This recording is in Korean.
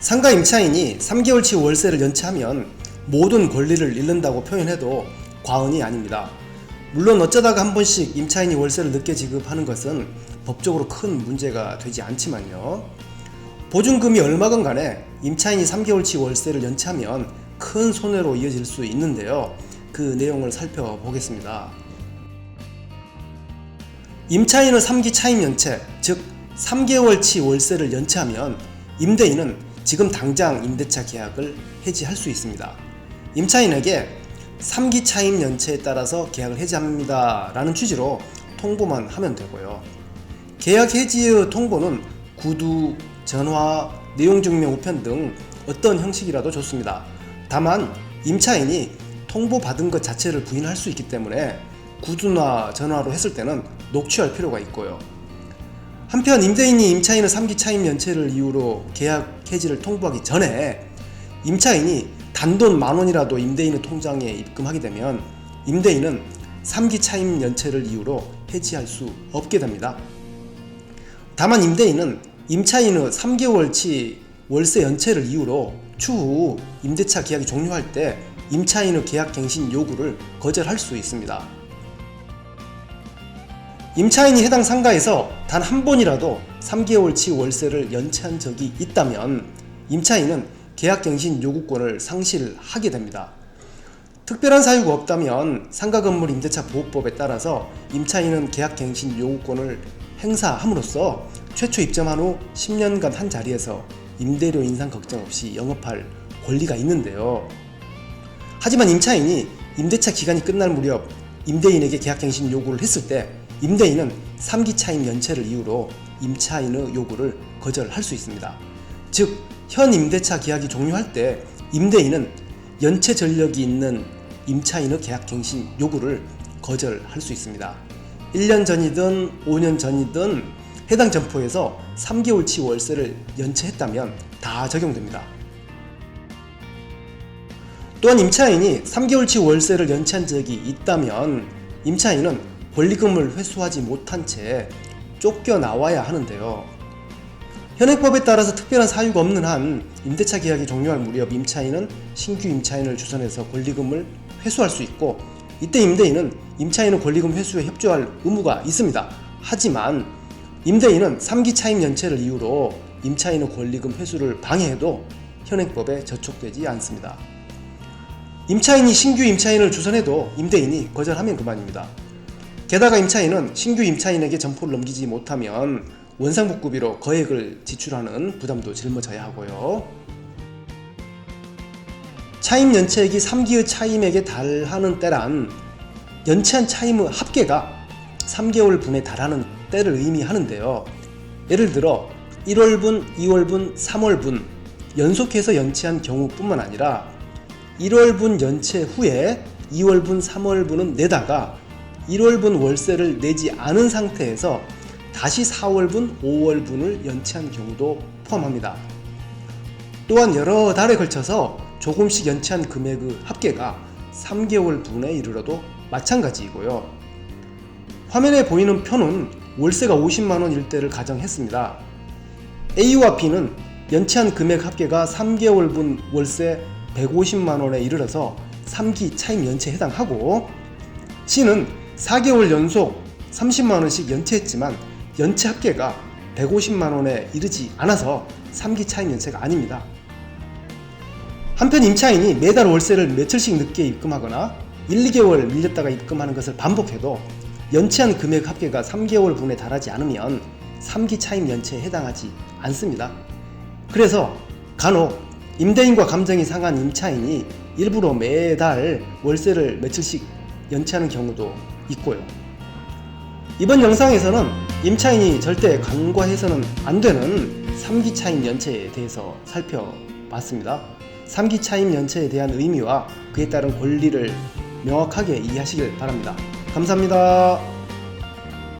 상가 임차인이 3개월치 월세를 연체하면 모든 권리를 잃는다고 표현해도 과언이 아닙니다. 물론 어쩌다가 한 번씩 임차인이 월세를 늦게 지급하는 것은 법적으로 큰 문제가 되지 않지만요. 보증금이 얼마건 간에 임차인이 3개월치 월세를 연체하면 큰 손해로 이어질 수 있는데요. 그 내용을 살펴보겠습니다. 임차인의 3기 차임 연체, 즉 3개월치 월세를 연체하면 임대인은 지금 당장 임대차 계약을 해지할 수 있습니다. 임차인에게 3기 차임 연체에 따라서 계약을 해지합니다 라는 취지로 통보만 하면 되고요. 계약 해지의 통보는 구두, 전화, 내용증명 우편 등 어떤 형식이라도 좋습니다. 다만 임차인이 통보받은 것 자체를 부인할 수 있기 때문에 구두나 전화로 했을 때는 녹취할 필요가 있고요. 한편 임대인이 임차인의 3기 차임 연체를 이유로 계약 해지를 통보하기 전에 임차인이 단돈 10,000원이라도 임대인의 통장에 입금하게 되면 임대인은 3기 차임 연체를 이유로 해지할 수 없게 됩니다. 다만 임대인은 임차인의 3개월치 월세 연체를 이유로 추후 임대차 계약이 종료할 때 임차인의 계약 갱신 요구를 거절할 수 있습니다. 임차인이 해당 상가에서 단 한 번이라도 3개월치 월세를 연체한 적이 있다면 임차인은 계약갱신 요구권을 상실하게 됩니다. 특별한 사유가 없다면 상가건물 임대차 보호법에 따라서 임차인은 계약갱신 요구권을 행사함으로써 최초 입점한 후 10년간 한 자리에서 임대료 인상 걱정 없이 영업할 권리가 있는데요. 하지만 임차인이 임대차 기간이 끝날 무렵 임대인에게 계약갱신 요구를 했을 때 임대인은 3기 차임 연체를 이유로 임차인의 요구를 거절할 수 있습니다. 즉, 현 임대차 계약이 종료할 때 임대인은 연체 전력이 있는 임차인의 계약갱신 요구를 거절할 수 있습니다. 1년 전이든 5년 전이든 해당 점포에서 3개월치 월세를 연체했다면 다 적용됩니다. 또한 임차인이 3개월치 월세를 연체한 적이 있다면 임차인은 권리금을 회수하지 못한 채 쫓겨나와야 하는데요. 현행법에 따라서 특별한 사유가 없는 한 임대차 계약이 종료할 무렵 임차인은 신규 임차인을 주선해서 권리금을 회수할 수 있고 이때 임대인은 임차인의 권리금 회수에 협조할 의무가 있습니다. 하지만 임대인은 3기 차임 연체를 이유로 임차인의 권리금 회수를 방해해도 현행법에 저촉되지 않습니다. 임차인이 신규 임차인을 주선해도 임대인이 거절하면 그만입니다. 게다가 임차인은 신규 임차인에게 점포를 넘기지 못하면 원상복구비로 거액을 지출하는 부담도 짊어져야 하고요. 차임 연체액이 3기의 차임액에 달하는 때란 연체한 차임의 합계가 3개월 분에 달하는 때를 의미하는데요. 예를 들어 1월분, 2월분, 3월분 연속해서 연체한 경우뿐만 아니라 1월분 연체 후에 2월분, 3월분은 내다가 1월분 월세를 내지 않은 상태에서 다시 4월분, 5월분을 연체한 경우도 포함합니다. 또한 여러 달에 걸쳐서 조금씩 연체한 금액의 합계가 3개월 분에 이르러도 마찬가지이고요. 화면에 보이는 표는 월세가 50만원일 때를 가정했습니다. A와 B는 연체한 금액 합계가 3개월분 월세 150만원에 이르러서 3기 차임 연체에 해당하고 C는 4개월 연속 30만원씩 연체했지만 연체 합계가 150만원에 이르지 않아서 3기 차임 연체가 아닙니다. 한편 임차인이 매달 월세를 며칠씩 늦게 입금하거나 1, 2개월 밀렸다가 입금하는 것을 반복해도 연체한 금액 합계가 3개월 분에 달하지 않으면 3기 차임 연체에 해당하지 않습니다. 그래서 간혹 임대인과 감정이 상한 임차인이 일부러 매달 월세를 며칠씩 연체하는 경우도 있고요. 이번 영상에서는 임차인이 절대 간과해서는 안 되는 3기 차임 연체에 대해서 살펴봤습니다. 3기 차임 연체에 대한 의미와 그에 따른 권리를 명확하게 이해하시길 바랍니다. 감사합니다.